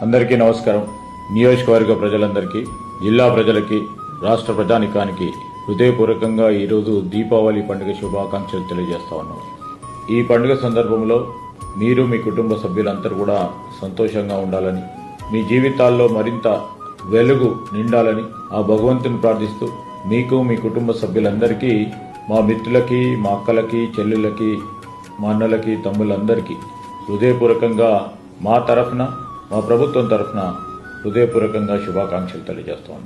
అందరికీ నమస్కారం. నియోజకవర్గ ప్రజలందరికీ, జిల్లా ప్రజలకి, రాష్ట్ర ప్రజానికానికి హృదయపూర్వకంగా ఈరోజు దీపావళి పండుగ శుభాకాంక్షలు తెలియజేస్తా ఉన్నాం. ఈ పండుగ సందర్భంలో మీరు మీ కుటుంబ సభ్యులందరూ కూడా సంతోషంగా ఉండాలని, మీ జీవితాల్లో మరింత వెలుగు నిండాలని ఆ భగవంతుని ప్రార్థిస్తూ మీకు మీ కుటుంబ సభ్యులందరికీ, మా మిత్రులకి, మా అక్కలకి, చెల్లెళ్ళకి, మా అన్నలకి, తమ్ముళ్ళందరికీ హృదయపూర్వకంగా మా తరఫున, మా ప్రభుత్వం తరఫున హృదయపూర్వకంగా శుభాకాంక్షలు తెలియజేస్తాను.